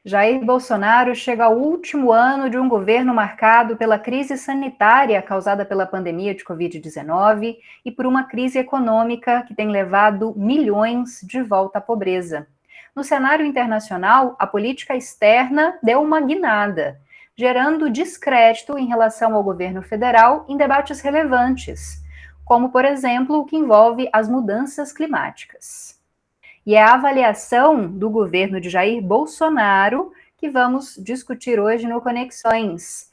Jair Bolsonaro chega ao último ano de um governo marcado pela crise sanitária causada pela pandemia de Covid-19 e por uma crise econômica que tem levado milhões de volta à pobreza. No cenário internacional, a política externa deu uma guinada, gerando descrédito em relação ao governo federal em debates relevantes, como, por exemplo, o que envolve as mudanças climáticas. E é a avaliação do governo de Jair Bolsonaro que vamos discutir hoje no Conexões.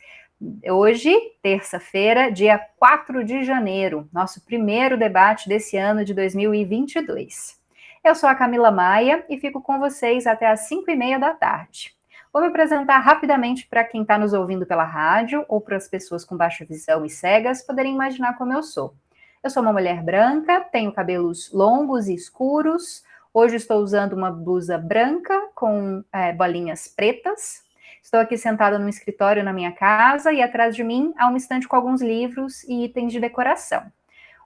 Hoje, terça-feira, dia 4 de janeiro, nosso primeiro debate desse ano de 2022. Eu sou a Camila Maia e fico com vocês até às 5h30 da tarde. Vou me apresentar rapidamente para quem está nos ouvindo pela rádio ou para as pessoas com baixa visão e cegas poderem imaginar como eu sou. Eu sou uma mulher branca, tenho cabelos longos e escuros. Hoje estou usando uma blusa branca com bolinhas pretas. Estou aqui sentada no escritório na minha casa e atrás de mim há uma estante com alguns livros e itens de decoração.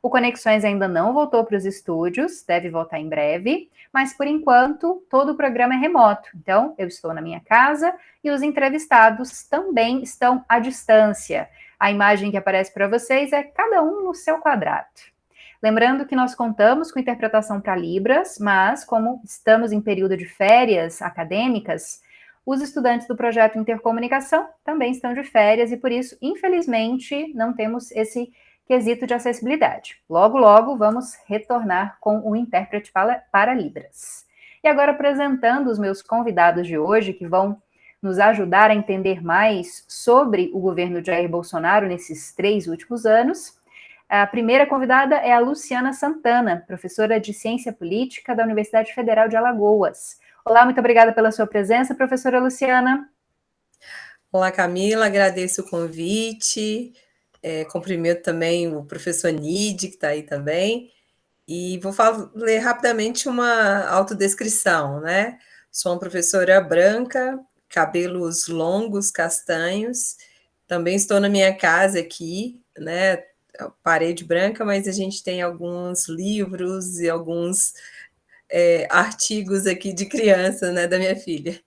O Conexões ainda não voltou para os estúdios, deve voltar em breve, mas por enquanto todo o programa é remoto. Então, eu estou na minha casa e os entrevistados também estão à distância. A imagem que aparece para vocês é cada um no seu quadrado. Lembrando que nós contamos com interpretação para Libras, mas como estamos em período de férias acadêmicas, os estudantes do projeto Intercomunicação também estão de férias e por isso, infelizmente, não temos esse quesito de acessibilidade. Logo, logo, vamos retornar com o intérprete para Libras. E agora apresentando os meus convidados de hoje, que vão nos ajudar a entender mais sobre o governo de Jair Bolsonaro nesses 3 últimos anos. A primeira convidada é a Luciana Santana, professora de Ciência Política da Universidade Federal de Alagoas. Olá, muito obrigada pela sua presença, professora Luciana. Olá, Camila, agradeço o convite, cumprimento também o professor Nid, que está aí também, e vou ler rapidamente uma autodescrição, né? Sou uma professora branca, cabelos longos, castanhos, também estou na minha casa aqui, né? Parede branca, mas a gente tem alguns livros e alguns artigos aqui de criança, né, da minha filha.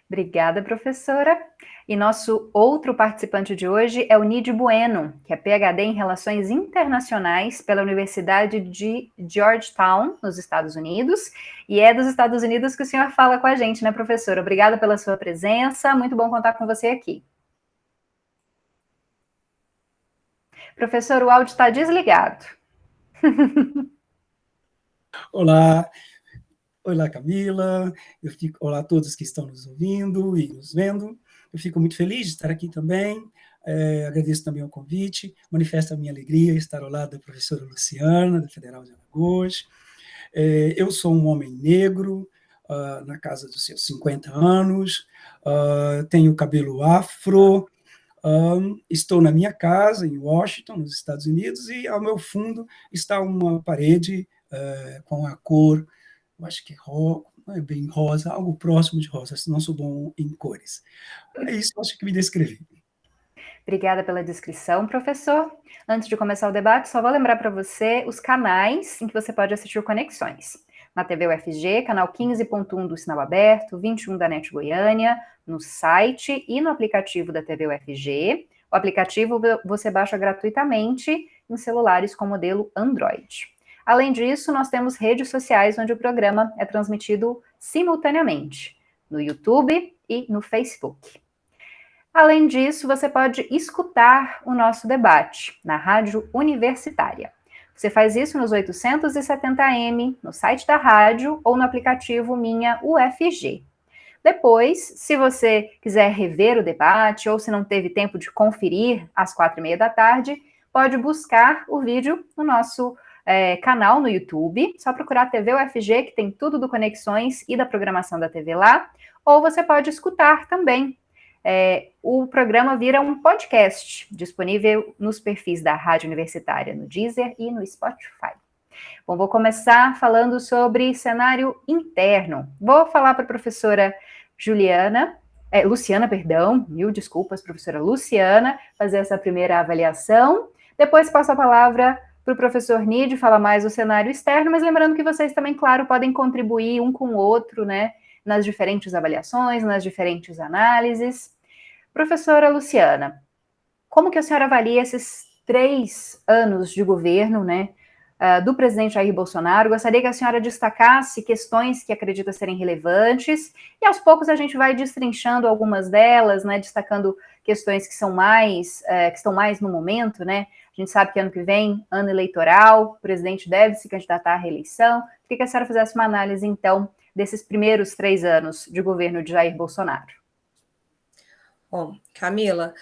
Obrigada, professora. E nosso outro participante de hoje é o Nid Bueno, que é PhD em Relações Internacionais pela Universidade de Georgetown, nos Estados Unidos. E é dos Estados Unidos que o senhor fala com a gente, né, professora? Obrigada pela sua presença, muito bom contar com você aqui. Professor, o áudio está desligado. Olá, olá Camila, olá a todos que estão nos ouvindo e nos vendo. Eu fico muito feliz de estar aqui também, agradeço também o convite, manifesto a minha alegria em estar ao lado da professora Luciana, da Federal de Alagoas. Eu sou um homem negro, na casa dos seus 50 anos, tenho cabelo afro, estou na minha casa, em Washington, nos Estados Unidos, e ao meu fundo está uma parede com a cor, eu acho que não é bem rosa, algo próximo de rosa, não sou bom em cores. É isso, acho que me descrevi. Obrigada pela descrição, professor. Antes de começar o debate, só vou lembrar para você os canais em que você pode assistir o Conexões. Na TV UFG, canal 15.1 do Sinal Aberto, 21 da NET Goiânia, no site e no aplicativo da TV UFG. O aplicativo você baixa gratuitamente em celulares com modelo Android. Além disso, nós temos redes sociais onde o programa é transmitido simultaneamente, no YouTube e no Facebook. Além disso, você pode escutar o nosso debate na Rádio Universitária. Você faz isso nos 870M, no site da rádio ou no aplicativo Minha UFG. Depois, se você quiser rever o debate ou se não teve tempo de conferir às 4h30 da tarde, pode buscar o vídeo no nosso canal no YouTube, só procurar TV UFG, que tem tudo do Conexões e da programação da TV lá, ou você pode escutar também. O programa vira um podcast, disponível nos perfis da Rádio Universitária, no Deezer e no Spotify. Bom, vou começar falando sobre cenário interno. Vou falar para a professora Luciana, mil desculpas, professora Luciana, fazer essa primeira avaliação. Depois passo a palavra para o professor Nid falar mais do cenário externo, mas lembrando que vocês também, claro, podem contribuir um com o outro, né? nas diferentes avaliações, nas diferentes análises. Professora Luciana, como que a senhora avalia esses 3 anos de governo, né, do presidente Jair Bolsonaro? Gostaria que a senhora destacasse questões que acredita serem relevantes, e aos poucos a gente vai destrinchando algumas delas, né, destacando questões que são que estão mais no momento, né? A gente sabe que ano que vem, ano eleitoral, o presidente deve se candidatar à reeleição. Queria que a senhora fizesse uma análise, então, desses primeiros 3 anos de governo de Jair Bolsonaro. Bom, Camila,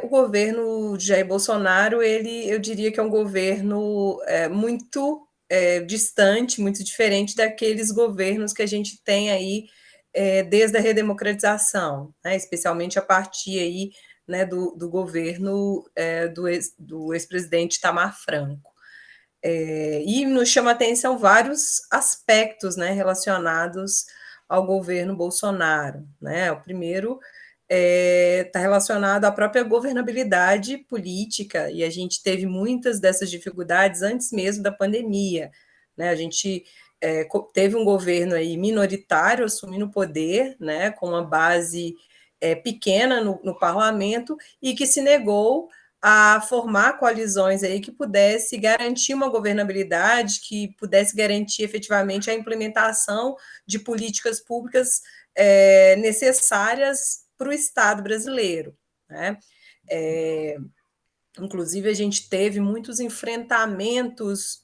o governo de Jair Bolsonaro, eu diria que é um governo muito distante, muito diferente daqueles governos que a gente tem aí desde a redemocratização, né, especialmente a partir aí, né, do governo do ex-presidente Itamar Franco. E nos chama a atenção vários aspectos, né, relacionados ao governo Bolsonaro, né? O primeiro está relacionado à própria governabilidade política, e a gente teve muitas dessas dificuldades antes mesmo da pandemia, né? A gente teve um governo aí minoritário assumindo o poder, né, com uma base pequena no parlamento, e que se negou a formar coalizões aí que pudesse garantir uma governabilidade, que pudesse garantir efetivamente a implementação de políticas públicas necessárias para o Estado brasileiro, né? Inclusive, a gente teve muitos enfrentamentos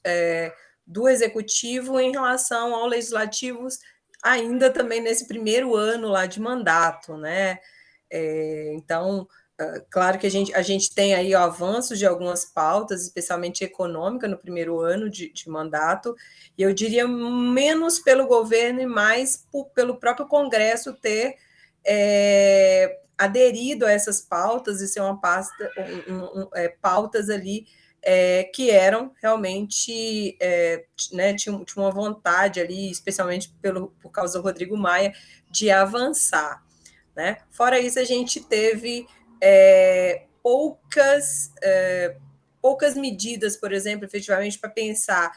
do Executivo em relação ao Legislativo, ainda também nesse primeiro ano lá de mandato, né? Então, claro que a gente tem aí avanços de algumas pautas, especialmente econômica, no primeiro ano de mandato, e eu diria menos pelo governo e mais pelo próprio Congresso ter aderido a essas pautas e ser uma pautas ali que eram realmente, né, tinha uma vontade ali, especialmente por causa do Rodrigo Maia, de avançar, né? Fora isso, a gente teve poucas medidas, por exemplo, efetivamente para pensar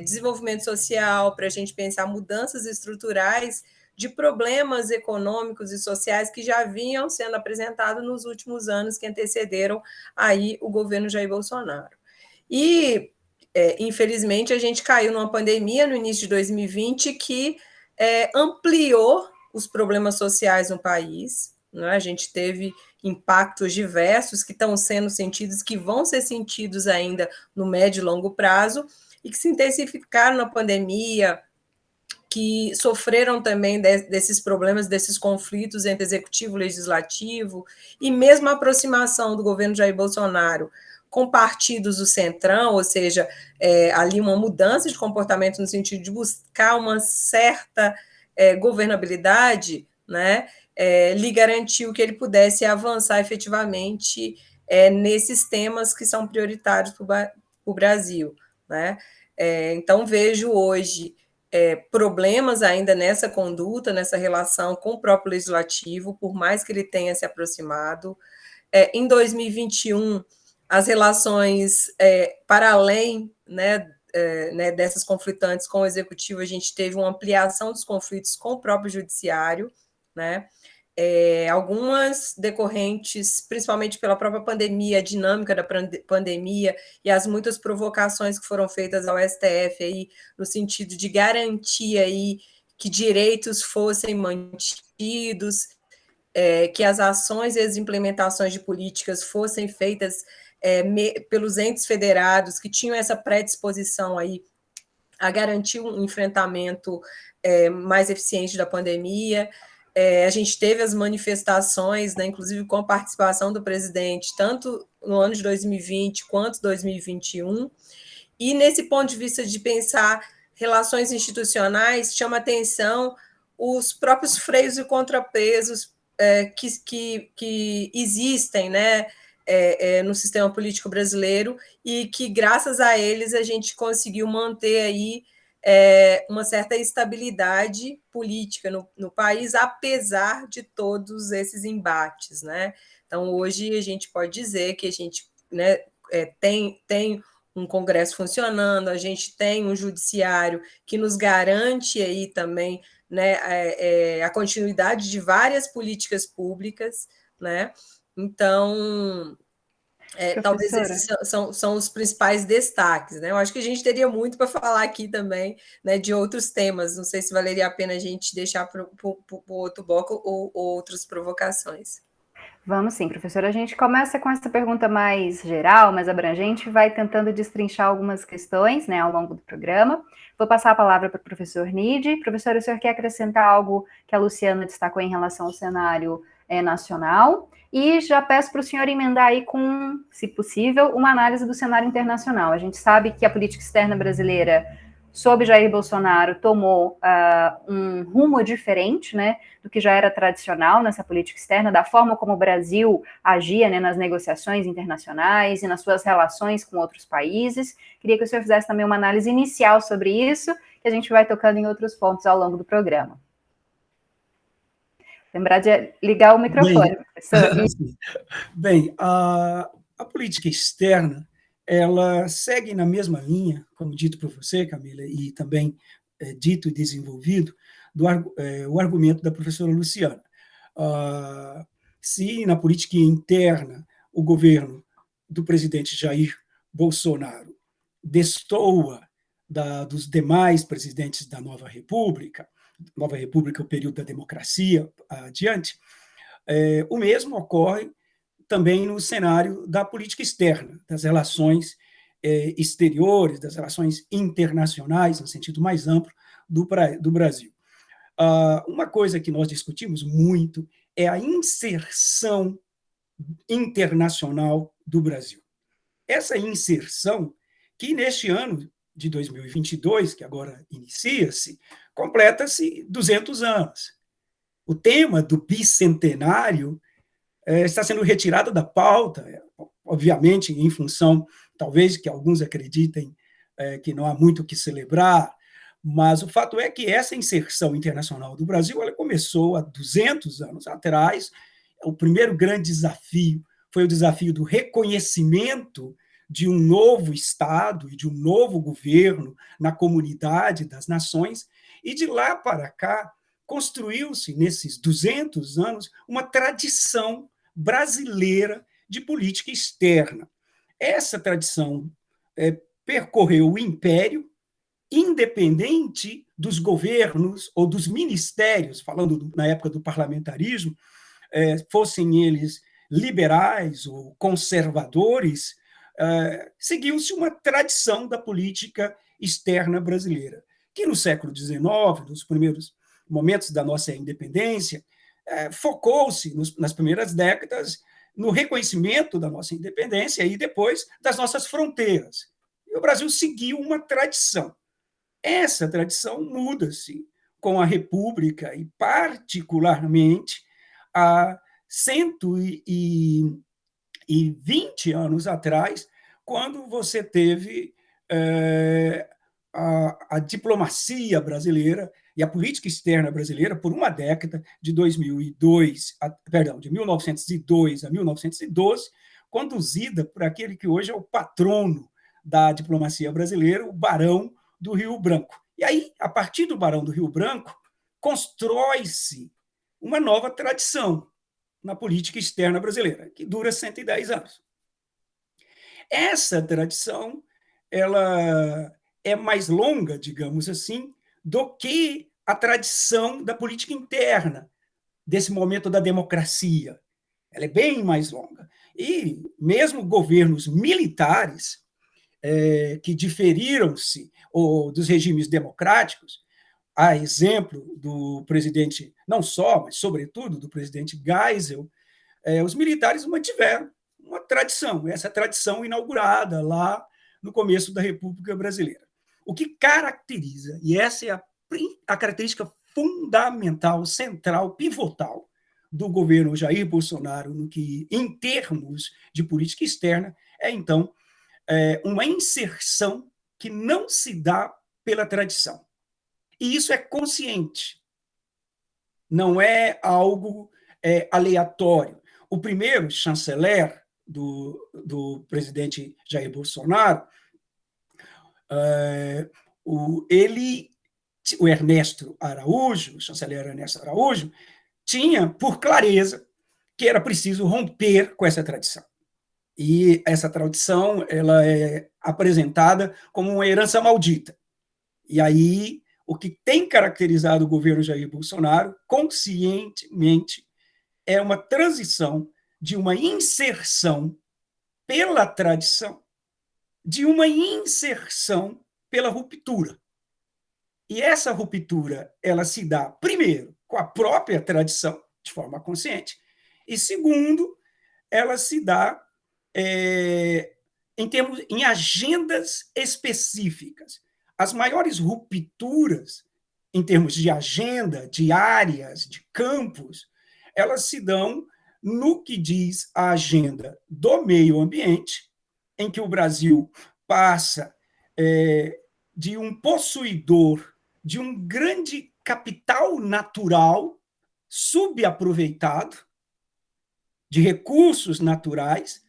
desenvolvimento social, para a gente pensar mudanças estruturais de problemas econômicos e sociais que já vinham sendo apresentados nos últimos anos que antecederam aí o governo Jair Bolsonaro. E, infelizmente, a gente caiu numa pandemia no início de 2020 que ampliou os problemas sociais no país, né? A gente teve impactos diversos que estão sendo sentidos, que vão ser sentidos ainda no médio e longo prazo, e que se intensificaram na pandemia, que sofreram também desses problemas, desses conflitos entre executivo e legislativo, e mesmo a aproximação do governo Jair Bolsonaro com partidos do Centrão, ou seja, ali uma mudança de comportamento no sentido de buscar uma certa governabilidade, né, lhe garantiu que ele pudesse avançar efetivamente nesses temas que são prioritários para o Brasil, né? Então, vejo hoje problemas ainda nessa conduta, nessa relação com o próprio legislativo, por mais que ele tenha se aproximado. Em 2021, as relações, para além, né, dessas conflitantes com o executivo, a gente teve uma ampliação dos conflitos com o próprio judiciário, né? Algumas decorrentes, principalmente pela própria pandemia, a dinâmica da pandemia e as muitas provocações que foram feitas ao STF aí, no sentido de garantir aí que direitos fossem mantidos, que as ações e as implementações de políticas fossem feitas pelos entes federados, que tinham essa predisposição aí a garantir um enfrentamento mais eficiente da pandemia. A gente teve as manifestações, né, inclusive com a participação do presidente, tanto no ano de 2020 quanto 2021, e nesse ponto de vista de pensar relações institucionais, chama atenção os próprios freios e contrapesos que existem, né, no sistema político brasileiro, e que, graças a eles, a gente conseguiu manter aí uma certa estabilidade política no país, apesar de todos esses embates, né? Então, hoje, a gente pode dizer que a gente, né, tem um Congresso funcionando, a gente tem um judiciário que nos garante aí também, né, a continuidade de várias políticas públicas, né? Então, talvez esses são os principais destaques, né? Eu acho que a gente teria muito para falar aqui também, né, de outros temas. Não sei se valeria a pena a gente deixar para o outro bloco ou outras provocações. Vamos sim, professora. A gente começa com essa pergunta mais geral, mais abrangente, vai tentando destrinchar algumas questões, né, ao longo do programa. Vou passar a palavra para o professor Nide. Professor, o senhor quer acrescentar algo que a Luciana destacou em relação ao cenário nacional? E já peço para o senhor emendar aí com, se possível, uma análise do cenário internacional. A gente sabe que a política externa brasileira, sob Jair Bolsonaro, tomou um rumo diferente, né, do que já era tradicional nessa política externa, da forma como o Brasil agia, né, nas negociações internacionais e nas suas relações com outros países. Queria que o senhor fizesse também uma análise inicial sobre isso, que a gente vai tocando em outros pontos ao longo do programa. Lembrar de ligar o microfone, professor. Bem, a política externa, ela segue na mesma linha, como dito por você, Camila, e também dito e desenvolvido, o argumento da professora Luciana. Se na política interna o governo do presidente Jair Bolsonaro destoa dos demais presidentes da Nova República, o período da democracia adiante, o mesmo ocorre também no cenário da política externa, das relações exteriores, das relações internacionais, no sentido mais amplo, do Brasil. Uma coisa que nós discutimos muito é a inserção internacional do Brasil. Essa inserção, que neste ano de 2022, que agora inicia-se, completa-se 200 anos. O tema do bicentenário está sendo retirado da pauta, obviamente, em função, talvez, que alguns acreditem que não há muito o que celebrar, mas o fato é que essa inserção internacional do Brasil ela começou há 200 anos atrás. O primeiro grande desafio foi o desafio do reconhecimento de um novo Estado e de um novo governo na comunidade das nações, e de lá para cá construiu-se, nesses 200 anos, uma tradição brasileira de política externa. Essa tradição percorreu o império, independente dos governos ou dos ministérios, falando na época do parlamentarismo, fossem eles liberais ou conservadores, seguiu-se uma tradição da política externa brasileira, que no século XIX, nos primeiros momentos da nossa independência, focou-se nas primeiras décadas no reconhecimento da nossa independência e depois das nossas fronteiras. E o Brasil seguiu uma tradição. Essa tradição muda-se com a República e, particularmente, há 120 anos atrás, quando você teve a diplomacia brasileira e a política externa brasileira por uma década, de 1902 a 1912, conduzida por aquele que hoje é o patrono da diplomacia brasileira, o Barão do Rio Branco. E aí, a partir do Barão do Rio Branco, constrói-se uma nova tradição na política externa brasileira, que dura 110 anos. Essa tradição ela é mais longa, digamos assim, do que a tradição da política interna, desse momento da democracia. Ela é bem mais longa. E mesmo governos militares, que diferiram-se dos regimes democráticos, a exemplo do presidente, não só, mas sobretudo do presidente Geisel, os militares mantiveram uma tradição, essa tradição inaugurada lá no começo da República Brasileira. O que caracteriza, e essa é a característica fundamental, central, pivotal do governo Jair Bolsonaro, no que, em termos de política externa, então, uma inserção que não se dá pela tradição. E isso é consciente, não é algo aleatório. O primeiro chanceler do presidente Jair Bolsonaro, O Ernesto Araújo, o chanceler Ernesto Araújo, tinha por clareza que era preciso romper com essa tradição. E essa tradição ela é apresentada como uma herança maldita. E aí, o que tem caracterizado o governo Jair Bolsonaro, conscientemente, é uma transição de uma inserção pela tradição, de uma inserção pela ruptura. E essa ruptura, ela se dá, primeiro, com a própria tradição, de forma consciente, e, segundo, ela se dá em agendas específicas. As maiores rupturas, em termos de agenda, de áreas, de campos, elas se dão no que diz a agenda do meio ambiente, em que o Brasil passa de um possuidor de um grande capital natural subaproveitado, de recursos naturais,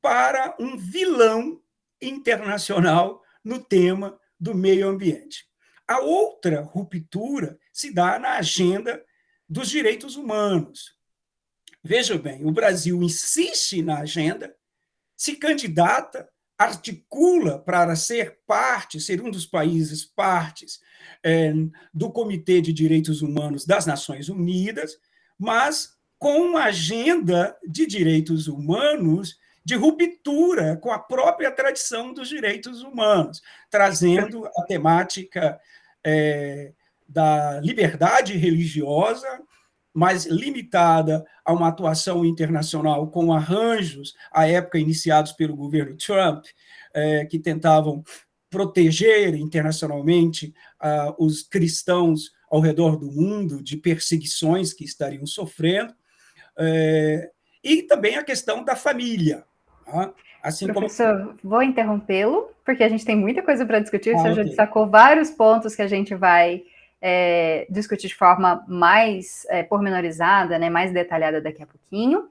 para um vilão internacional no tema do meio ambiente. A outra ruptura se dá na agenda dos direitos humanos. Veja bem, o Brasil insiste na agenda, se candidata, articula para ser parte, ser um dos países partes do Comitê de Direitos Humanos das Nações Unidas, mas com uma agenda de direitos humanos de ruptura com a própria tradição dos direitos humanos, trazendo a temática da liberdade religiosa, mas limitada a uma atuação internacional com arranjos, à época iniciados pelo governo Trump, que tentavam proteger internacionalmente os cristãos ao redor do mundo de perseguições que estariam sofrendo, e também a questão da família. Assim Professor, vou interrompê-lo, porque a gente tem muita coisa para discutir, o senhor já destacou vários pontos que a gente vai discutir de forma mais pormenorizada, né, mais detalhada daqui a pouquinho.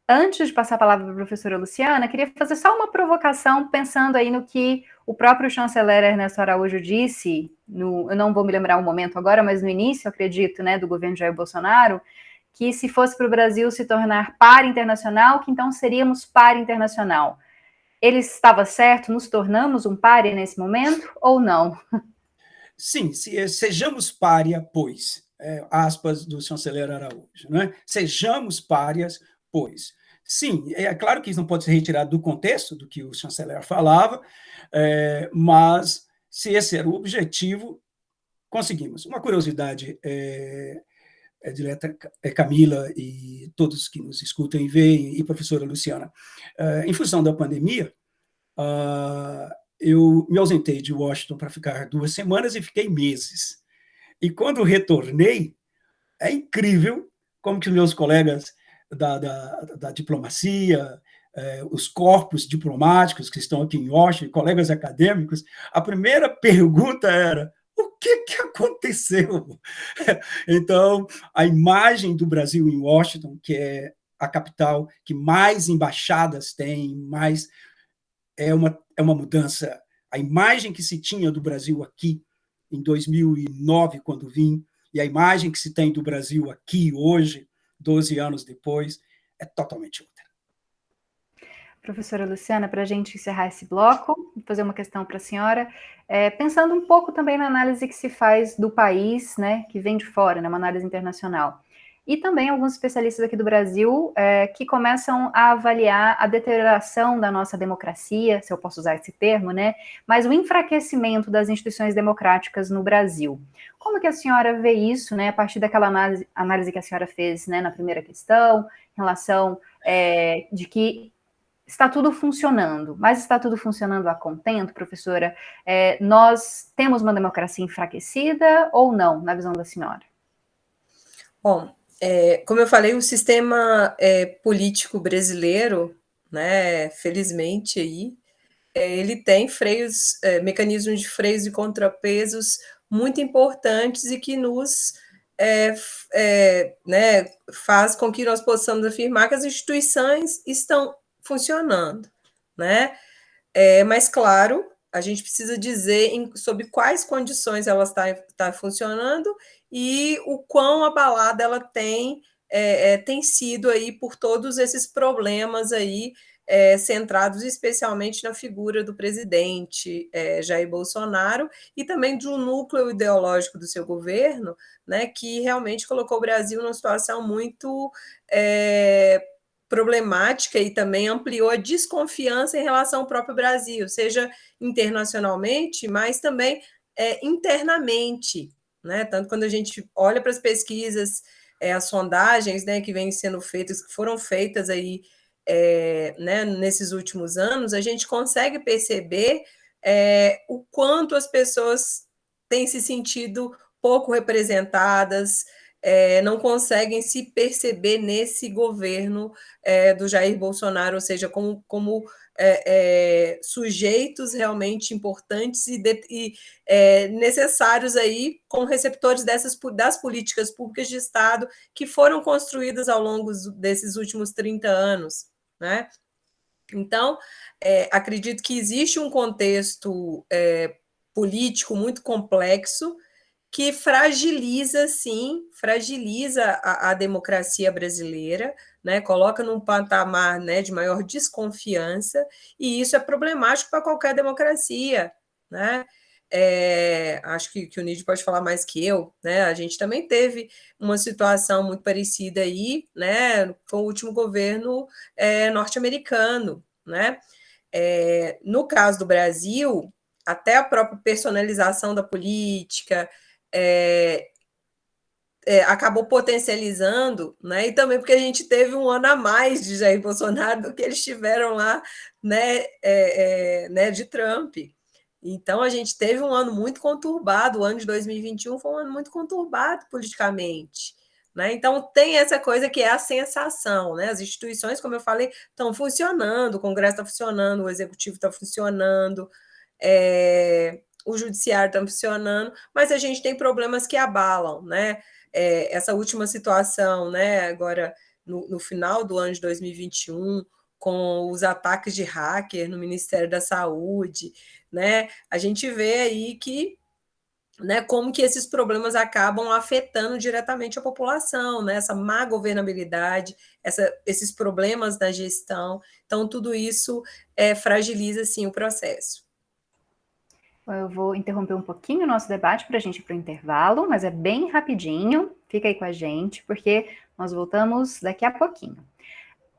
Antes de passar a palavra para a professora Luciana, queria fazer só uma provocação, pensando aí no que o próprio chanceler Ernesto Araújo disse, eu não vou me lembrar o momento agora, mas no início, acredito, né, do governo Jair Bolsonaro, que se fosse para o Brasil se tornar par internacional, que então seríamos par internacional. Ele estava certo? Nos tornamos um páreo nesse momento ou não? Sim, sejamos pária, pois, aspas do chanceler Araújo, né? Sejamos párias, pois. Sim, é claro que isso não pode ser retirado do contexto do que o chanceler falava, mas se esse era o objetivo, conseguimos. Uma curiosidade, dileta Camila e todos que nos escutam e veem, e professora Luciana, em função da pandemia, eu me ausentei de Washington para ficar 2 semanas e fiquei meses. E quando retornei, é incrível como que os meus colegas da diplomacia, os corpos diplomáticos que estão aqui em Washington, colegas acadêmicos, a primeira pergunta era: o que aconteceu? Então, a imagem do Brasil em Washington, que é a capital que mais embaixadas tem, mais é uma mudança. A imagem que se tinha do Brasil aqui em 2009, quando vim, e a imagem que se tem do Brasil aqui hoje, 12 anos depois, é totalmente outra. Professora Luciana, para a gente encerrar esse bloco, vou fazer uma questão para a senhora, pensando um pouco também na análise que se faz do país, né, que vem de fora, né, uma análise internacional. E também alguns especialistas aqui do Brasil que começam a avaliar a deterioração da nossa democracia, se eu posso usar esse termo, né? Mas o enfraquecimento das instituições democráticas no Brasil. Como que a senhora vê isso, né? A partir daquela análise que a senhora fez, né, na primeira questão, em relação de que está tudo funcionando, mas está tudo funcionando a contento, professora? Nós temos uma democracia enfraquecida ou não, na visão da senhora? Bom, como eu falei, o sistema político brasileiro, né, felizmente aí, ele tem freios, mecanismos de freios e contrapesos muito importantes e que nos né, faz com que nós possamos afirmar que as instituições estão funcionando, né? Mas, claro, a gente precisa dizer sobre quais condições ela está funcionando e o quão abalada ela tem sido aí por todos esses problemas aí, centrados especialmente na figura do presidente Jair Bolsonaro e também do núcleo ideológico do seu governo, né, que realmente colocou o Brasil numa situação muito problemática e também ampliou a desconfiança em relação ao próprio Brasil, seja internacionalmente, mas também internamente, né? Tanto quando a gente olha para as pesquisas, as sondagens, né, que vêm sendo feitas, que foram feitas aí, né, nesses últimos anos, a gente consegue perceber o quanto as pessoas têm se sentido pouco representadas, não conseguem se perceber nesse governo do Jair Bolsonaro, ou seja, como sujeitos realmente importantes e necessários aí, como receptores das políticas públicas de Estado que foram construídas ao longo desses últimos 30 anos, né? Então, acredito que existe um contexto político muito complexo que fragiliza, sim, a democracia brasileira, né, coloca num patamar, né, de maior desconfiança, e isso é problemático para qualquer democracia, né? Acho que o Nid pode falar mais que eu, né? A gente também teve uma situação muito parecida aí, né, com o último governo norte-americano, né? No caso do Brasil, até a própria personalização da política, acabou potencializando, né? E também porque a gente teve um ano a mais de Jair Bolsonaro do que eles tiveram lá, né, né, de Trump. Então, a gente teve um ano muito conturbado, o ano de 2021 foi um ano muito conturbado politicamente, né? Então, tem essa coisa que é a sensação, né? As instituições, como eu falei, estão funcionando, o Congresso está funcionando, o Executivo está funcionando, o Judiciário está funcionando, mas a gente tem problemas que abalam, né? Essa última situação, né, agora no final do ano de 2021, com os ataques de hacker no Ministério da Saúde, né, a gente vê aí que, né, como que esses problemas acabam afetando diretamente a população, né, essa má governabilidade, esses problemas na gestão, então tudo isso fragiliza, sim, o processo. Eu vou interromper um pouquinho o nosso debate para a gente ir para o intervalo, mas é bem rapidinho. Fica aí com a gente, porque nós voltamos daqui a pouquinho.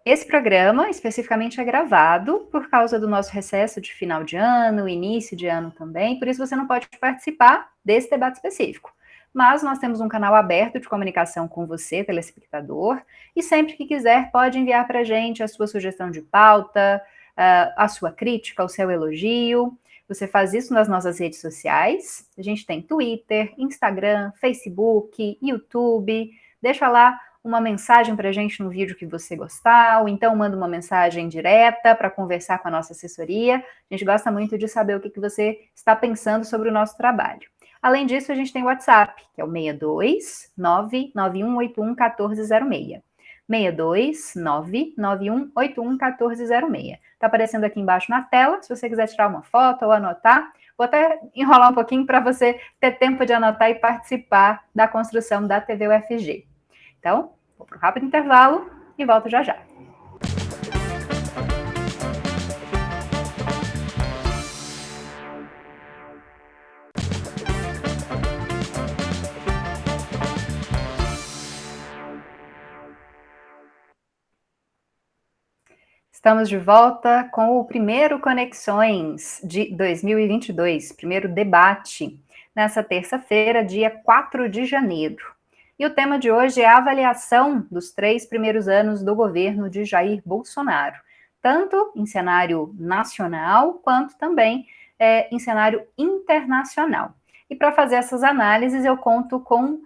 Esse programa, especificamente, é gravado por causa do nosso recesso de final de ano, início de ano também, por isso você não pode participar desse debate específico. Mas nós temos um canal aberto de comunicação com você, telespectador, e sempre que quiser pode enviar para a gente a sua sugestão de pauta, a sua crítica, o seu elogio. Você faz isso nas nossas redes sociais. A gente tem Twitter, Instagram, Facebook, YouTube. Deixa lá uma mensagem para a gente no vídeo que você gostar, ou então manda uma mensagem direta para conversar com a nossa assessoria. A gente gosta muito de saber o que você está pensando sobre o nosso trabalho. Além disso, a gente tem o WhatsApp, que é o 62 99181 1406. 62 99181 1406. Está aparecendo aqui embaixo na tela, se você quiser tirar uma foto ou anotar. Vou até enrolar um pouquinho para você ter tempo de anotar e participar da construção da TV UFG. Então, vou para um rápido intervalo e volto já já. Estamos de volta com o primeiro Conexões de 2022, primeiro debate, nessa terça-feira, dia 4 de janeiro. E o tema de hoje é a avaliação dos 3 primeiros anos do governo de Jair Bolsonaro, tanto em cenário nacional, quanto também em cenário internacional. E para fazer essas análises, eu conto com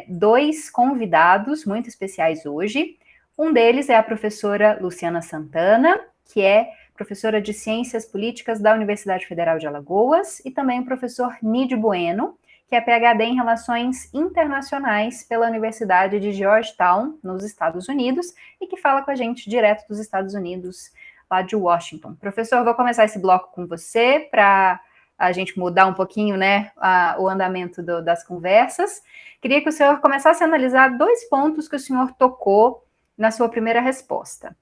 2 convidados muito especiais hoje. Um deles é a professora Luciana Santana, que é professora de Ciências Políticas da Universidade Federal de Alagoas, e também o professor Nid Bueno, que é PhD em Relações Internacionais pela Universidade de Georgetown, nos Estados Unidos, e que fala com a gente direto dos Estados Unidos, lá de Washington. Professor, vou começar esse bloco com você para a gente mudar um pouquinho, né, o andamento das conversas. Queria que o senhor começasse a analisar 2 pontos que o senhor tocou na sua primeira resposta.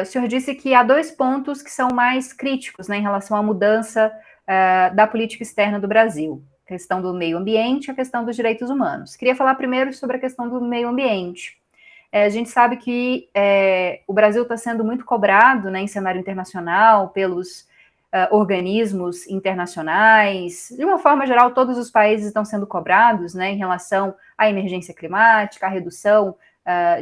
O senhor disse que há 2 pontos que são mais críticos, né, em relação à mudança da política externa do Brasil. A questão do meio ambiente e a questão dos direitos humanos. Queria falar primeiro sobre a questão do meio ambiente. A gente sabe que o Brasil está sendo muito cobrado, né, em cenário internacional pelos organismos internacionais. De uma forma geral, todos os países estão sendo cobrados, né, em relação à emergência climática, à redução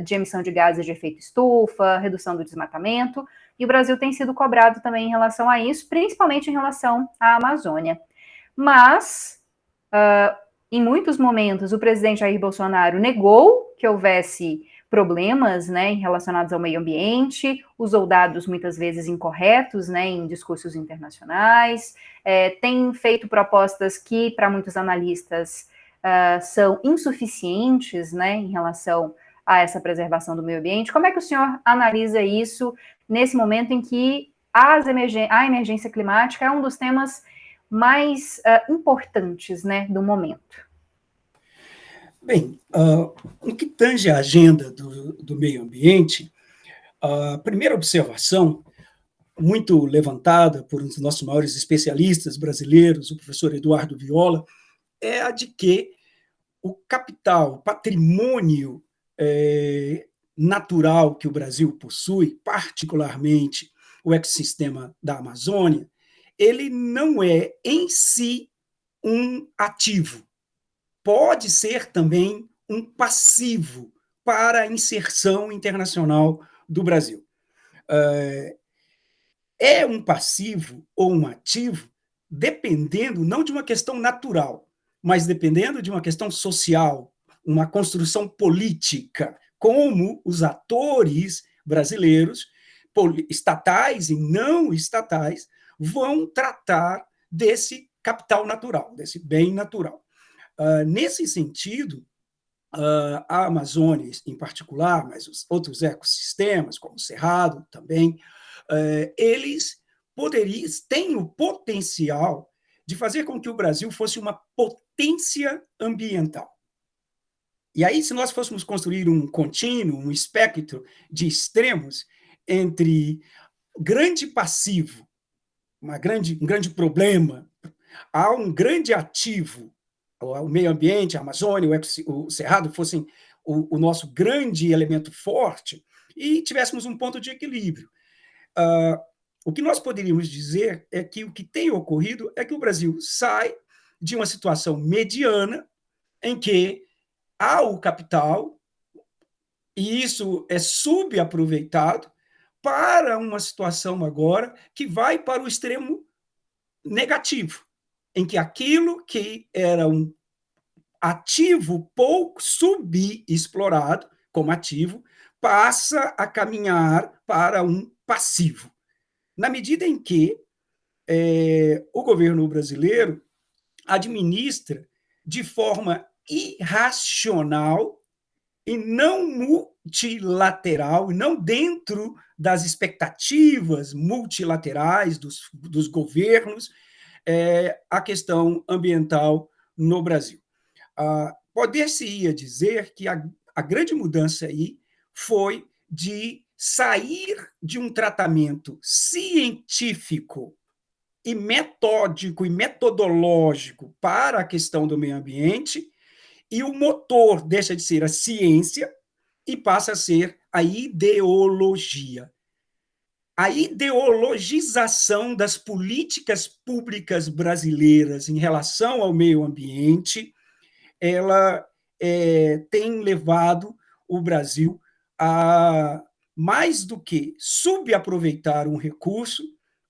de emissão de gases de efeito estufa, redução do desmatamento, e o Brasil tem sido cobrado também em relação a isso, principalmente em relação à Amazônia. Mas, em muitos momentos, o presidente Jair Bolsonaro negou que houvesse problemas, né, relacionados ao meio ambiente, usou dados muitas vezes incorretos, né, em discursos internacionais, tem feito propostas que, para muitos analistas, são insuficientes, né, em relação a essa preservação do meio ambiente. Como é que o senhor analisa isso nesse momento em que a emergência climática é um dos temas mais importantes, né, do momento? Bem, no que tange a agenda do meio ambiente, a primeira observação, muito levantada por um dos nossos maiores especialistas brasileiros, o professor Eduardo Viola, é a de que o capital, o patrimônio natural que o Brasil possui, particularmente o ecossistema da Amazônia, ele não é em si um ativo. Pode ser também um passivo para a inserção internacional do Brasil. É um passivo ou um ativo dependendo não de uma questão natural, mas dependendo de uma questão social, uma construção política, como os atores brasileiros, estatais e não estatais, vão tratar desse capital natural, desse bem natural. Nesse sentido, a Amazônia em particular, mas os outros ecossistemas, como o Cerrado também, eles têm o potencial de fazer com que o Brasil fosse uma potência ambiental. E aí, se nós fôssemos construir um contínuo, um espectro de extremos entre grande passivo, um grande problema, há um grande ativo, o meio ambiente, a Amazônia, o Cerrado fossem o nosso grande elemento forte, e tivéssemos um ponto de equilíbrio. O que nós poderíamos dizer é que o que tem ocorrido é que o Brasil sai de uma situação mediana em que há o capital, e isso é subaproveitado, para uma situação agora que vai para o extremo negativo, em que aquilo que era um ativo pouco subexplorado como ativo passa a caminhar para um passivo. Na medida em que o governo brasileiro administra de forma irracional e não multilateral, e não dentro das expectativas multilaterais dos governos, a questão ambiental no Brasil. Poder-se-ia dizer que a grande mudança aí foi de sair de um tratamento científico e metódico e metodológico para a questão do meio ambiente, e o motor deixa de ser a ciência e passa a ser a ideologia. A ideologização das políticas públicas brasileiras em relação ao meio ambiente, ela tem levado o Brasil a, mais do que subaproveitar um recurso,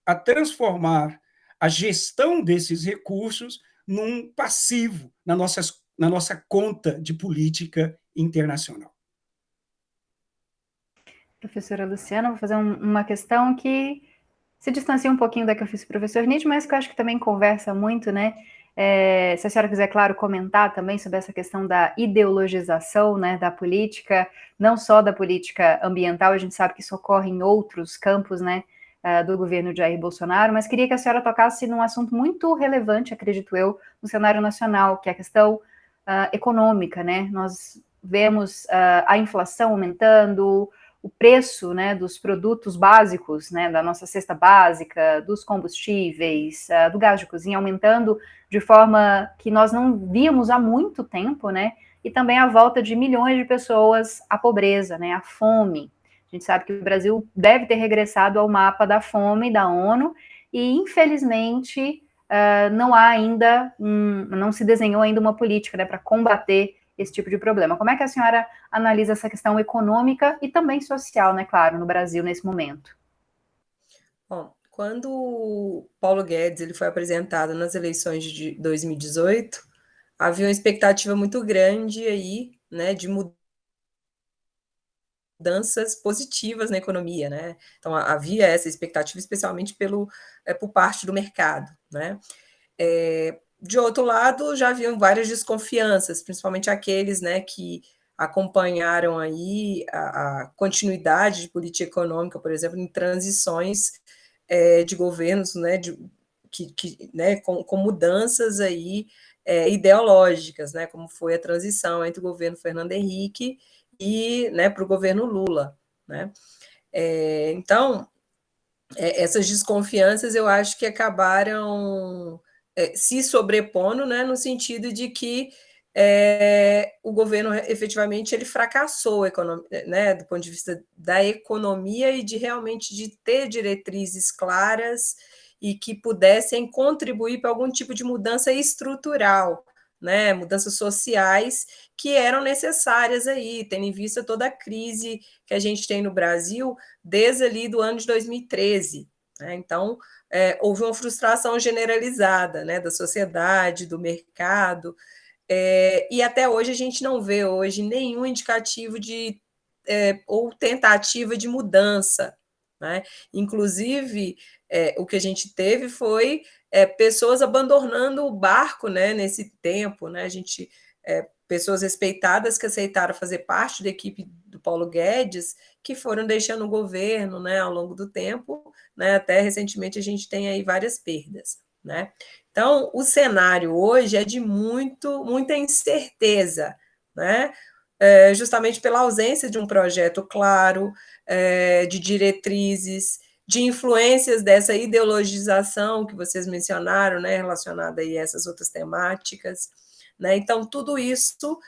a transformar a gestão desses recursos num passivo na nossa conta de política internacional. Professora Luciana, vou fazer uma questão que se distancia um pouquinho da que eu fiz com o professor Nietzsche, mas que eu acho que também conversa muito, né? Se a senhora quiser, claro, comentar também sobre essa questão da ideologização, né, da política, não só da política ambiental, a gente sabe que isso ocorre em outros campos, né, do governo de Jair Bolsonaro, mas queria que a senhora tocasse num assunto muito relevante, acredito eu, no cenário nacional, que é a questão econômica, né? Nós vemos a inflação aumentando, o preço, né, dos produtos básicos, né, da nossa cesta básica, dos combustíveis, do gás de cozinha aumentando de forma que nós não víamos há muito tempo, né? E também a volta de milhões de pessoas à pobreza, né, à fome. A gente sabe que o Brasil deve ter regressado ao mapa da fome da ONU e, infelizmente, não há ainda, não se desenhou ainda uma política, né, para combater esse tipo de problema. Como é que a senhora analisa essa questão econômica e também social, né, claro, no Brasil nesse momento? Bom, quando o Paulo Guedes ele foi apresentado nas eleições de 2018, havia uma expectativa muito grande aí, né, de mudanças positivas na economia, né? Então havia essa expectativa, especialmente por parte do mercado, né? De outro lado, já haviam várias desconfianças, principalmente aqueles, né, que acompanharam aí a continuidade de política econômica, por exemplo, em transições de governos, né, né, com mudanças aí ideológicas, né, como foi a transição entre o governo Fernando Henrique e, né, para o governo Lula, né? Então, essas desconfianças eu acho que acabaram se sobrepondo, né, no sentido de que o governo efetivamente ele fracassou, né, do ponto de vista da economia e de realmente de ter diretrizes claras e que pudessem contribuir para algum tipo de mudança estrutural, né, mudanças sociais que eram necessárias aí, tendo em vista toda a crise que a gente tem no Brasil desde ali do ano de 2013. Né? Então, houve uma frustração generalizada, né, da sociedade, do mercado, e até hoje a gente não vê hoje nenhum indicativo de ou tentativa de mudança. Né? Inclusive, o que a gente teve foi pessoas abandonando o barco, né, nesse tempo. Né? A gente, pessoas respeitadas que aceitaram fazer parte da equipe do Paulo Guedes, que foram deixando o governo, né, ao longo do tempo, né, até recentemente a gente tem aí várias perdas. Né? Então, o cenário hoje é de muita incerteza, né? Justamente pela ausência de um projeto claro, de diretrizes, de influências dessa ideologização que vocês mencionaram, né, relacionada aí a essas outras temáticas. Né? Então, tudo isso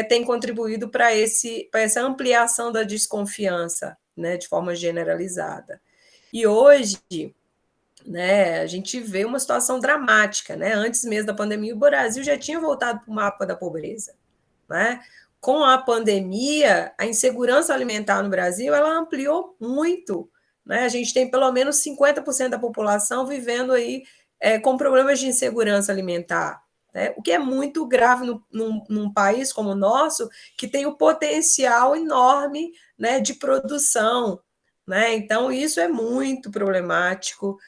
tem contribuído para essa ampliação da desconfiança, né, de forma generalizada. E hoje, né, a gente vê uma situação dramática. Né? Antes mesmo da pandemia, o Brasil já tinha voltado para o mapa da pobreza. Né? Com a pandemia, a insegurança alimentar no Brasil ela ampliou muito. Né? A gente tem pelo menos 50% da população vivendo aí com problemas de insegurança alimentar. Né? O que é muito grave num país como o nosso, que tem o potencial enorme, né, de produção. Né? Então, isso é muito problemático.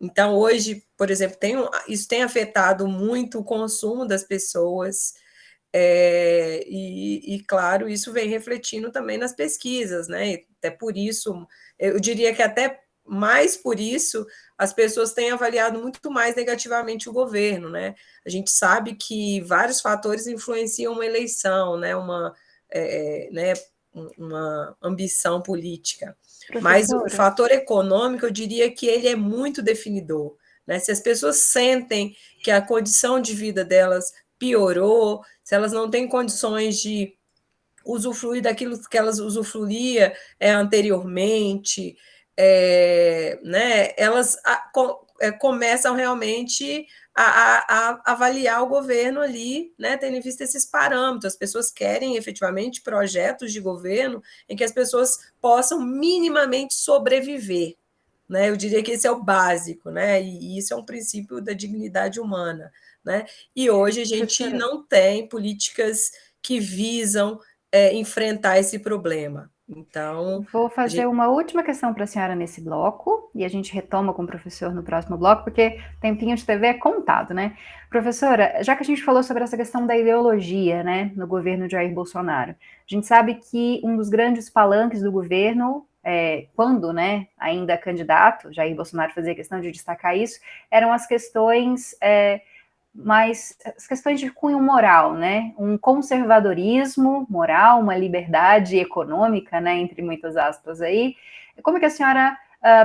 Então, hoje, por exemplo, isso tem afetado muito o consumo das pessoas, claro, isso vem refletindo também nas pesquisas, né? Até por isso, eu diria que até mais por isso, as pessoas têm avaliado muito mais negativamente o governo, né? A gente sabe que vários fatores influenciam uma eleição, né? Né? Uma ambição política. Mas o fator econômico, eu diria que ele é muito definidor. Né? Se as pessoas sentem que a condição de vida delas piorou, se elas não têm condições de usufruir daquilo que elas usufruía anteriormente, né? Elas começam realmente a avaliar o governo ali, né, tendo em vista esses parâmetros. As pessoas querem efetivamente projetos de governo em que as pessoas possam minimamente sobreviver. Né? Eu diria que esse é o básico, né? E isso é um princípio da dignidade humana. Né? E hoje a gente não tem políticas que visam enfrentar esse problema. Então, vou fazer uma última questão para a senhora nesse bloco, e a gente retoma com o professor no próximo bloco, porque tempinho de TV é contado, né? Professora, já que a gente falou sobre essa questão da ideologia, né, no governo de Jair Bolsonaro, a gente sabe que um dos grandes palanques do governo quando, né, ainda candidato, Jair Bolsonaro fazia questão de destacar isso, eram as questões mas as questões de cunho moral, né? Um conservadorismo moral, uma liberdade econômica, né? Entre muitas aspas aí. Como é que a senhora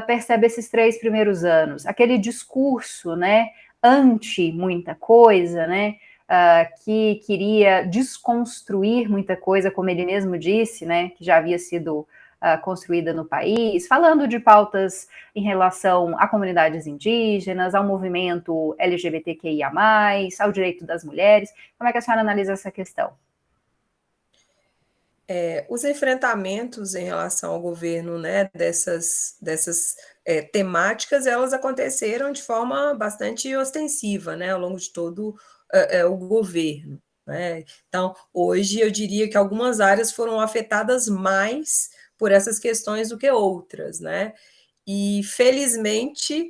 percebe esses 3 primeiros anos? Aquele discurso, né? Anti muita coisa, né? Que queria desconstruir muita coisa, como ele mesmo disse, né? Que já havia sido construída no país, falando de pautas em relação a comunidades indígenas, ao movimento LGBTQIA+, ao direito das mulheres. Como é que a senhora analisa essa questão? Os enfrentamentos em relação ao governo, né, dessas temáticas, elas aconteceram de forma bastante ostensiva, né, ao longo de todo o governo, né? Então, hoje eu diria que algumas áreas foram afetadas mais por essas questões do que outras, né? E, felizmente,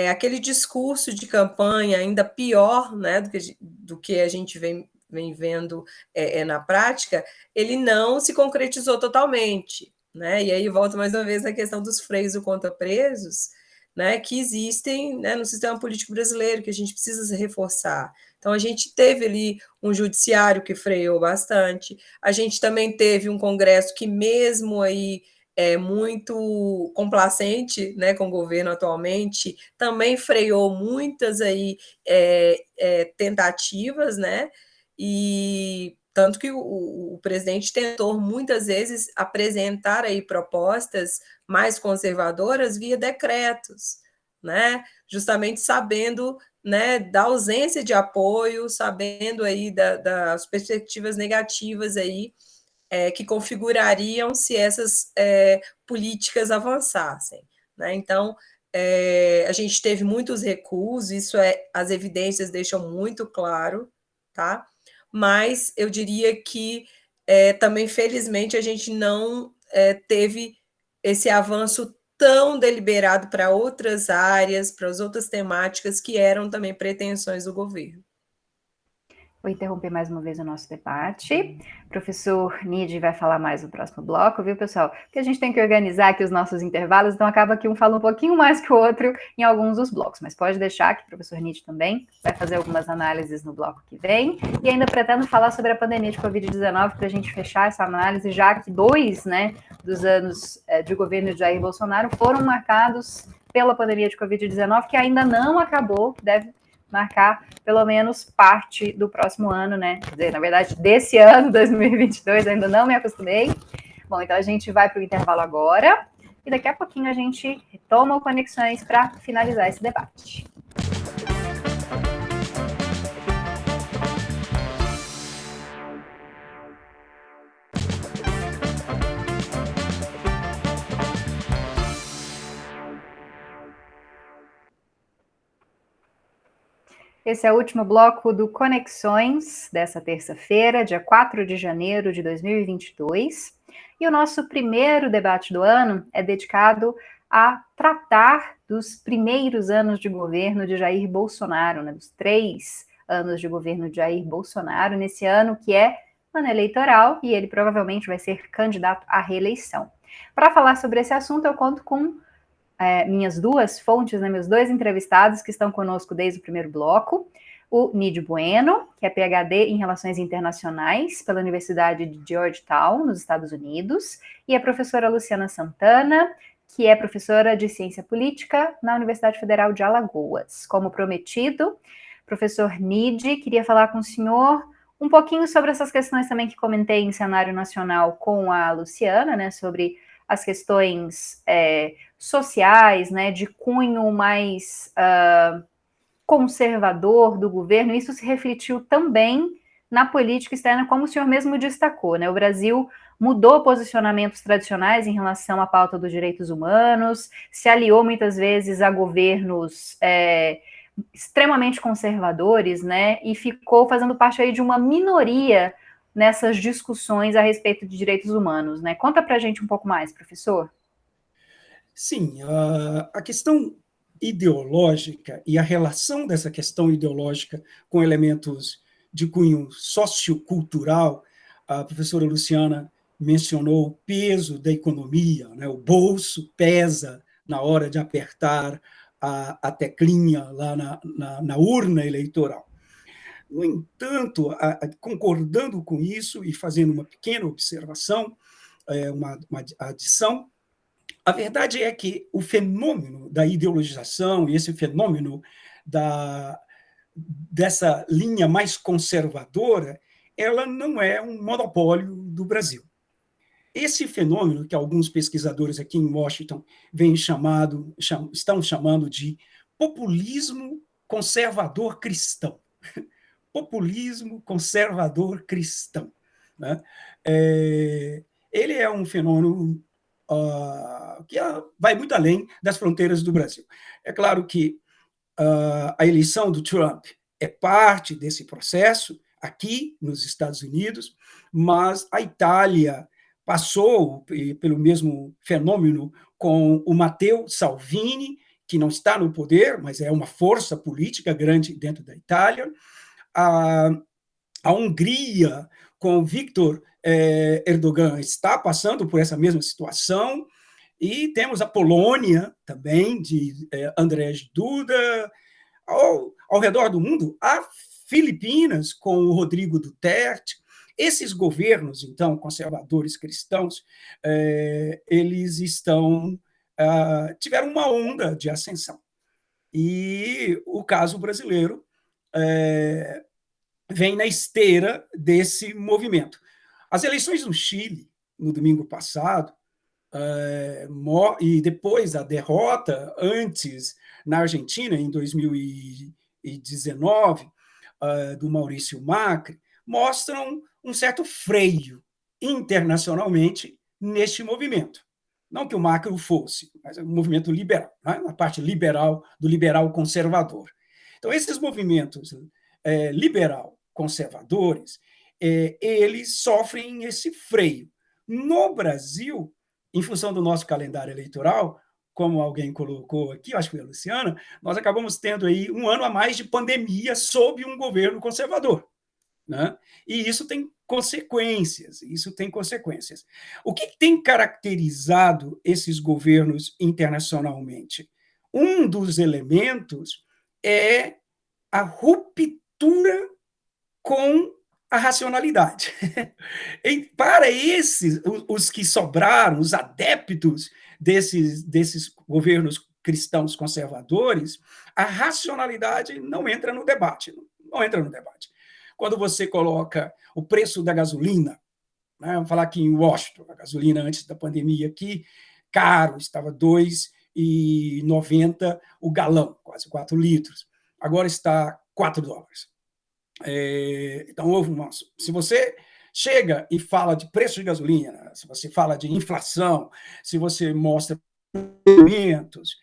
aquele discurso de campanha ainda pior, né, do que a gente vem vendo na prática, ele não se concretizou totalmente, né? E aí volta mais uma vez na questão dos freios do contra-presos, né, que existem, né, no sistema político brasileiro, que a gente precisa reforçar. Então, a gente teve ali um judiciário que freou bastante, a gente também teve um Congresso que, mesmo aí muito complacente, né, com o governo atualmente, também freou muitas aí, tentativas, né, e tanto que o presidente tentou muitas vezes apresentar aí propostas mais conservadoras via decretos, né, justamente sabendo, né, da ausência de apoio, sabendo aí das perspectivas negativas aí, que configurariam se essas políticas avançassem, né? Então, a gente teve muitos recuos, isso as evidências deixam muito claro, tá? Mas eu diria que também, felizmente, a gente não teve esse avanço tão deliberado para outras áreas, para as outras temáticas que eram também pretensões do governo. Vou interromper mais uma vez o nosso debate. O professor Nid vai falar mais no próximo bloco, viu, pessoal? Porque a gente tem que organizar aqui os nossos intervalos, então acaba que um fala um pouquinho mais que o outro em alguns dos blocos. Mas pode deixar que o professor Nid também vai fazer algumas análises no bloco que vem. E ainda pretendo falar sobre a pandemia de Covid-19 para a gente fechar essa análise, já que 2, né, dos anos de governo de Jair Bolsonaro foram marcados pela pandemia de Covid-19, que ainda não acabou, deve marcar pelo menos parte do próximo ano, né? Quer dizer, na verdade, desse ano, 2022, ainda não me acostumei. Bom, então a gente vai para o intervalo agora e daqui a pouquinho a gente retoma o Conexões para finalizar esse debate. Esse é o último bloco do Conexões dessa terça-feira, dia 4 de janeiro de 2022. E o nosso primeiro debate do ano é dedicado a tratar dos primeiros anos de governo de Jair Bolsonaro, né, dos 3 anos de governo de Jair Bolsonaro, nesse ano que é ano eleitoral, e ele provavelmente vai ser candidato à reeleição. Para falar sobre esse assunto, eu conto com minhas duas fontes, né, meus 2 entrevistados que estão conosco desde o primeiro bloco, o Nid Bueno, que é PhD em Relações Internacionais pela Universidade de Georgetown, nos Estados Unidos, e a professora Luciana Santana, que é professora de Ciência Política na Universidade Federal de Alagoas. Como prometido, professor Nid, queria falar com o senhor um pouquinho sobre essas questões também que comentei em cenário nacional com a Luciana, né, sobre as questões sociais, né, de cunho mais conservador do governo. Isso se refletiu também na política externa, como o senhor mesmo destacou, né? O Brasil mudou posicionamentos tradicionais em relação à pauta dos direitos humanos, se aliou muitas vezes a governos extremamente conservadores, né? E ficou fazendo parte aí de uma minoria nessas discussões a respeito de direitos humanos, né? Conta pra gente um pouco mais, professor. Sim, a questão ideológica e a relação dessa questão ideológica com elementos de cunho sociocultural, a professora Luciana mencionou o peso da economia, né? O bolso pesa na hora de apertar a teclinha lá na urna eleitoral. No entanto, concordando com isso e fazendo uma pequena observação, uma adição, a verdade é que o fenômeno da ideologização e esse fenômeno dessa linha mais conservadora, ela não é um monopólio do Brasil. Esse fenômeno que alguns pesquisadores aqui em Washington estão chamando de populismo conservador cristão. Populismo conservador cristão. Né? Ele é um fenômeno que vai muito além das fronteiras do Brasil. É claro que a eleição do Trump é parte desse processo aqui nos Estados Unidos, mas a Itália passou pelo mesmo fenômeno com o Matteo Salvini, que não está no poder, mas é uma força política grande dentro da Itália. A Hungria, com Viktor Erdogan, está passando por essa mesma situação. E temos a Polônia também, de Andrzej Duda. Ao redor do mundo, há Filipinas, com o Rodrigo Duterte. Esses governos, então, conservadores cristãos, eles tiveram uma onda de ascensão. E o caso brasileiro vem na esteira desse movimento. As eleições no Chile, no domingo passado, e depois a derrota antes na Argentina, em 2019, do Maurício Macri, mostram um certo freio internacionalmente neste movimento. Não que o Macri o fosse, mas é um movimento liberal, né? A parte liberal do liberal conservador. Então, esses movimentos liberal conservadores, eles sofrem esse freio. No Brasil, em função do nosso calendário eleitoral, como alguém colocou aqui, acho que foi a Luciana, nós acabamos tendo aí um ano a mais de pandemia sob um governo conservador. Né? E isso tem consequências. O que tem caracterizado esses governos internacionalmente? Um dos elementos é a ruptura com a racionalidade. Para os que sobraram, os adeptos desses governos cristãos conservadores, a racionalidade não entra no debate. Quando você coloca o preço da gasolina, né, vamos falar aqui em Washington, a gasolina antes da pandemia aqui, caro, estava R$ 2,90 o galão, quase 4 litros. Agora está $4. Então, se você chega e fala de preço de gasolina, se você fala de inflação, se você mostra problemas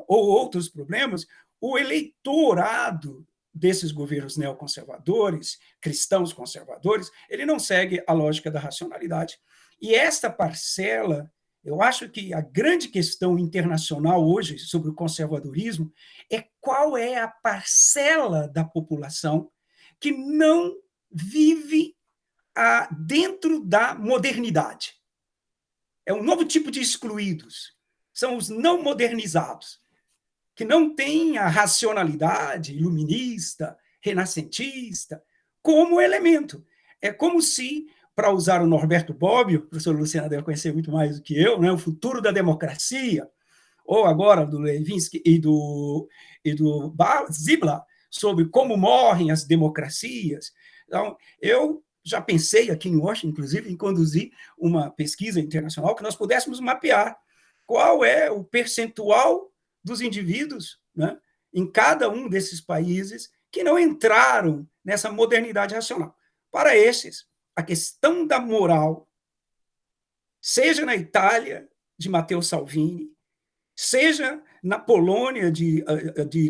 ou outros problemas, o eleitorado desses governos neoconservadores, cristãos conservadores, ele não segue a lógica da racionalidade. E esta parcela, eu acho que a grande questão internacional hoje sobre o conservadorismo é qual é a parcela da população que não vive dentro da modernidade. É um novo tipo de excluídos. São os não modernizados, que não têm a racionalidade iluminista, renascentista, como elemento. É como se, para usar o Norberto Bobbio, o professor Luciana deve conhecer muito mais do que eu, né, o futuro da democracia, ou agora do Levinsky e do Ziblatt, sobre como morrem as democracias. Então, eu já pensei aqui em Washington, inclusive, em conduzir uma pesquisa internacional que nós pudéssemos mapear qual é o percentual dos indivíduos, né, em cada um desses países que não entraram nessa modernidade racional. Para esses, a questão da moral, seja na Itália, de Matteo Salvini, seja na Polônia, de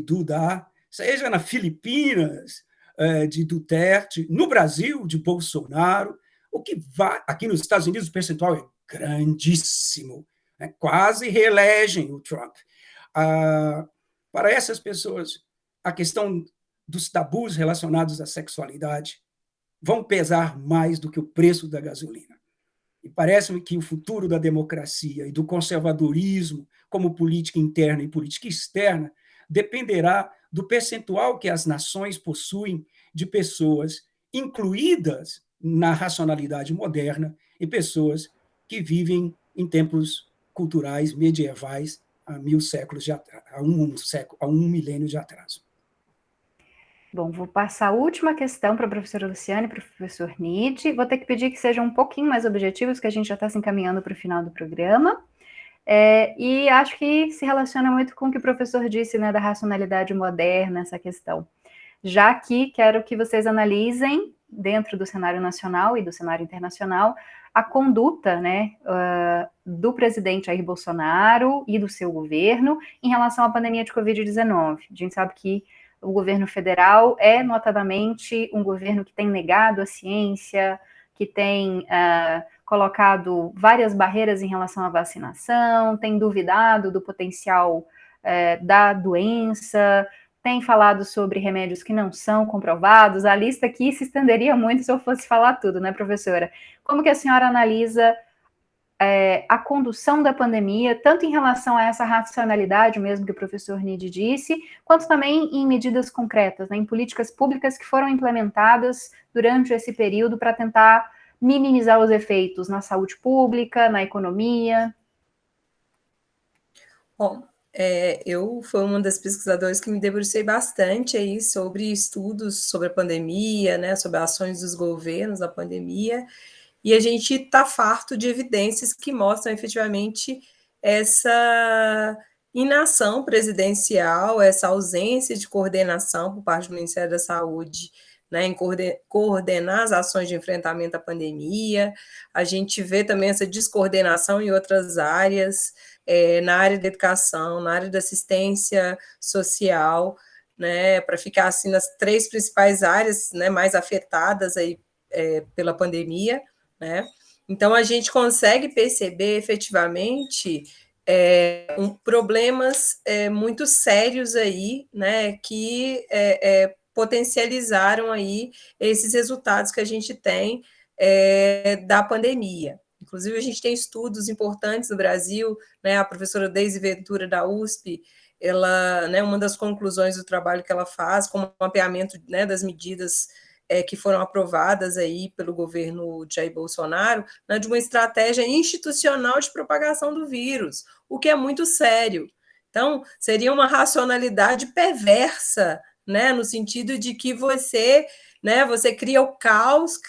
Duda, seja na Filipinas, de Duterte, no Brasil, de Bolsonaro, aqui nos Estados Unidos o percentual é grandíssimo, né, quase reelegem o Trump. Para essas pessoas, a questão dos tabus relacionados à sexualidade vão pesar mais do que o preço da gasolina. E parece-me que o futuro da democracia e do conservadorismo, como política interna e política externa, dependerá do percentual que as nações possuem de pessoas incluídas na racionalidade moderna e pessoas que vivem em tempos culturais medievais há 1000 séculos de atrás, há um milênio de atraso. Bom, vou passar a última questão para a professora Luciane e para o professor Nid. Vou ter que pedir que sejam um pouquinho mais objetivos, que a gente já está se encaminhando para o final do programa. E acho que se relaciona muito com o que o professor disse, né, da racionalidade moderna, essa questão. Já que quero que vocês analisem, dentro do cenário nacional e do cenário internacional, a conduta, né, do presidente Jair Bolsonaro e do seu governo em relação à pandemia de Covid-19. A gente sabe que o governo federal é, notadamente, um governo que tem negado a ciência, que tem colocado várias barreiras em relação à vacinação, tem duvidado do potencial da doença, tem falado sobre remédios que não são comprovados. A lista aqui se estenderia muito se eu fosse falar tudo, né, professora? Como que a senhora analisa a condução da pandemia, tanto em relação a essa racionalidade mesmo que o professor Nid disse, quanto também em medidas concretas, né, em políticas públicas que foram implementadas durante esse período para tentar minimizar os efeitos na saúde pública, na economia? Bom, eu fui uma das pesquisadoras que me debrucei bastante aí sobre estudos sobre a pandemia, né, sobre ações dos governos na pandemia, e a gente está farto de evidências que mostram efetivamente essa inação presidencial, essa ausência de coordenação por parte do Ministério da Saúde, né, em coordenar as ações de enfrentamento à pandemia. A gente vê também essa descoordenação em outras áreas, na área da educação, na área da assistência social, né, para ficar assim nas 3 principais áreas, né, mais afetadas aí, pela pandemia, né? Então, a gente consegue perceber efetivamente problemas muito sérios aí, né, que potencializaram aí esses resultados que a gente tem da pandemia. Inclusive, a gente tem estudos importantes no Brasil, né, a professora Deise Ventura, da USP, ela, né, uma das conclusões do trabalho que ela faz, como mapeamento, né, das medidas que foram aprovadas aí pelo governo Jair Bolsonaro, né, de uma estratégia institucional de propagação do vírus, o que é muito sério. Então, seria uma racionalidade perversa, né, no sentido de que você cria o caos,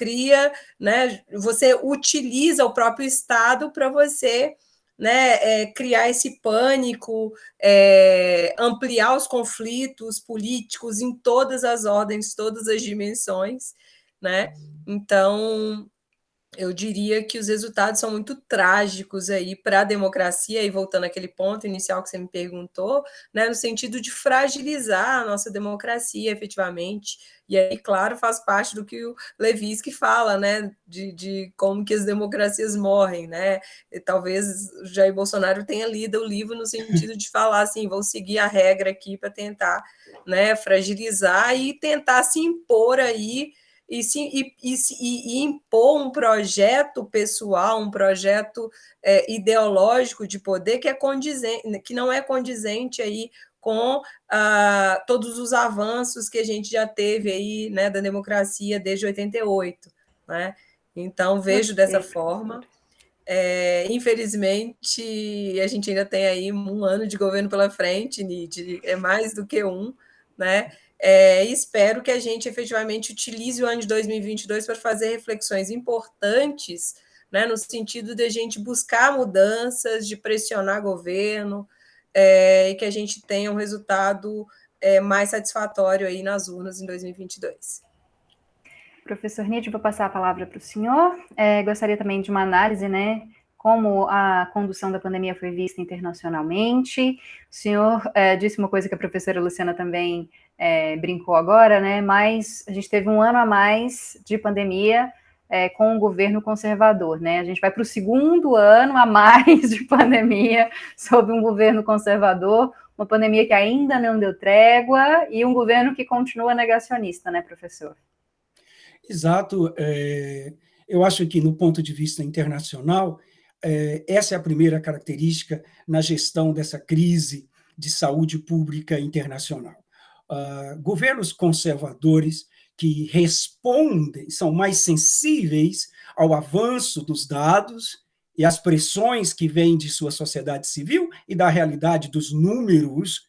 né, você utiliza o próprio Estado para você, né, criar esse pânico, ampliar os conflitos políticos em todas as ordens, todas as dimensões, né? Então, eu diria que os resultados são muito trágicos aí para a democracia, e voltando àquele ponto inicial que você me perguntou, né, no sentido de fragilizar a nossa democracia, efetivamente. E aí, claro, faz parte do que o Levinsky fala, né, de como que as democracias morrem, né? E talvez Jair Bolsonaro tenha lido o livro no sentido de falar assim, vou seguir a regra aqui para tentar, né, fragilizar e tentar se impor aí, e impor um projeto pessoal, um projeto ideológico de poder que não é condizente aí com todos os avanços que a gente já teve aí, né, da democracia desde 88, né? Então, vejo dessa forma. Infelizmente, a gente ainda tem aí um ano de governo pela frente, Nid, é mais do que um, né? Espero que a gente efetivamente utilize o ano de 2022 para fazer reflexões importantes, né, no sentido de a gente buscar mudanças, de pressionar governo, e que a gente tenha um resultado mais satisfatório aí nas urnas em 2022. Professor Nid, vou passar a palavra para o senhor. Gostaria também de uma análise, né, como a condução da pandemia foi vista internacionalmente. O senhor disse uma coisa que a professora Luciana também brincou agora, né, mas a gente teve um ano a mais de pandemia com um governo conservador, né? A gente vai para o 2º ano a mais de pandemia sob um governo conservador, uma pandemia que ainda não deu trégua e um governo que continua negacionista, né, professor? Exato. Eu acho que, no ponto de vista internacional, essa é a primeira característica na gestão dessa crise de saúde pública internacional. Governos conservadores que respondem, são mais sensíveis ao avanço dos dados e às pressões que vêm de sua sociedade civil e da realidade dos números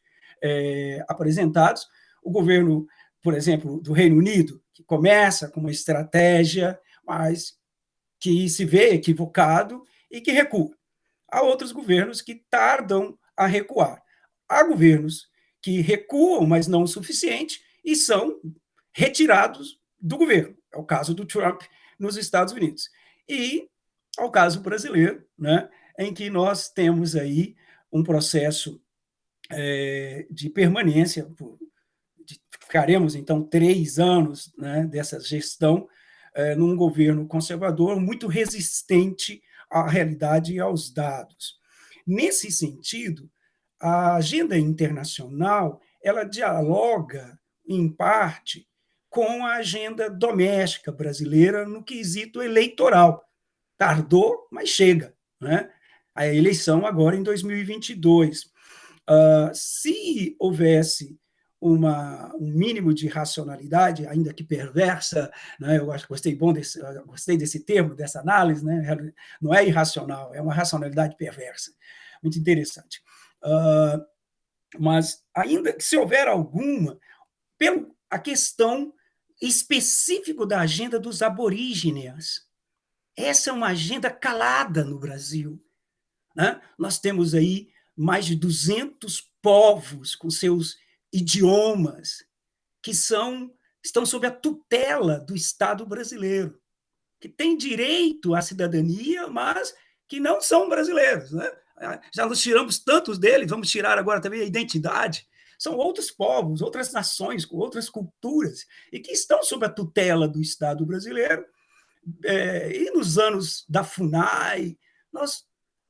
apresentados. O governo, por exemplo, do Reino Unido, que começa com uma estratégia, mas que se vê equivocado e que recua. Há outros governos que tardam a recuar. Há governos que recuam, mas não o suficiente, e são retirados do governo. É o caso do Trump nos Estados Unidos. E ao caso brasileiro, né, em que nós temos aí um processo de permanência, ficaremos, então, 3 anos, né, dessa gestão num governo conservador muito resistente à realidade e aos dados. Nesse sentido, a agenda internacional ela dialoga, em parte, com a agenda doméstica brasileira no quesito eleitoral. Tardou, mas chega, né? A eleição agora em 2022. Se houvesse um mínimo de racionalidade, ainda que perversa, né? Eu gostei desse termo, dessa análise, né? Não é irracional, é uma racionalidade perversa. Muito interessante. Mas, ainda que se houver alguma, a questão específica da agenda dos aborígenes, essa é uma agenda calada no Brasil, né? Nós temos aí mais de 200 povos com seus idiomas que estão sob a tutela do Estado brasileiro, que têm direito à cidadania, mas que não são brasileiros, né? Já nos tiramos tantos deles, vamos tirar agora também a identidade. São outros povos, outras nações, com outras culturas, e que estão sob a tutela do Estado brasileiro. E nos anos da FUNAI,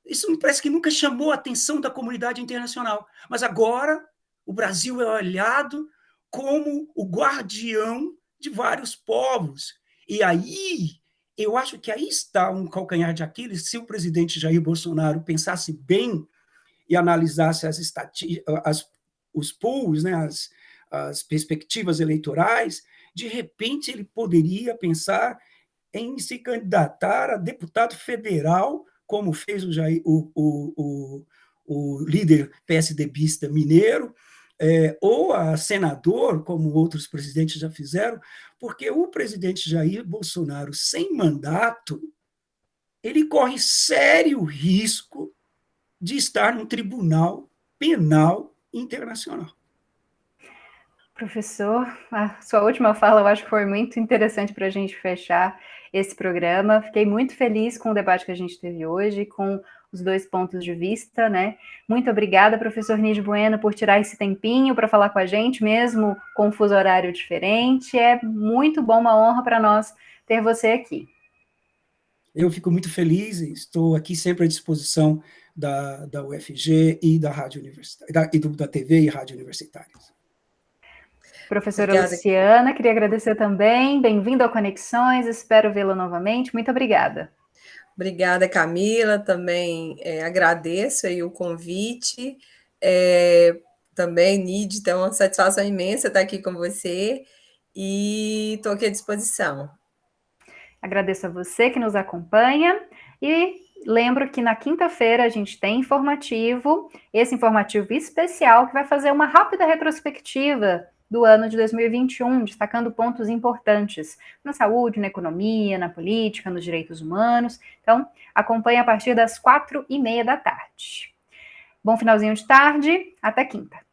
isso me parece que nunca chamou a atenção da comunidade internacional. Mas agora o Brasil é olhado como o guardião de vários povos. E aí, eu acho que aí está um calcanhar de Aquiles, se o presidente Jair Bolsonaro pensasse bem e analisasse os polls, né, as perspectivas eleitorais, de repente ele poderia pensar em se candidatar a deputado federal, como fez o líder PSDBista mineiro, ou a senador, como outros presidentes já fizeram, porque o presidente Jair Bolsonaro, sem mandato, ele corre sério risco de estar num tribunal penal internacional. Professor, a sua última fala eu acho que foi muito interessante para a gente fechar esse programa. Fiquei muito feliz com o debate que a gente teve hoje, com os 2 pontos de vista, né? Muito obrigada, professor Nídio Bueno, por tirar esse tempinho para falar com a gente, mesmo com um fuso horário diferente. É muito bom, uma honra para nós ter você aqui. Eu fico muito feliz e estou aqui sempre à disposição da UFG e da Rádio Universitária, da TV e Rádio Universitárias. Professora Obrigada. Luciana, queria agradecer também. Bem-vindo ao Conexões, espero vê-la novamente. Muito obrigada. Obrigada, Camila. Também agradeço aí o convite. Também, Nídio, é uma satisfação imensa estar aqui com você e estou aqui à disposição. Agradeço a você que nos acompanha e lembro que na quinta-feira a gente tem informativo, esse informativo especial que vai fazer uma rápida retrospectiva do ano de 2021, destacando pontos importantes na saúde, na economia, na política, nos direitos humanos. Então, acompanhe a partir das 4h30 da tarde. Bom finalzinho de tarde, até quinta.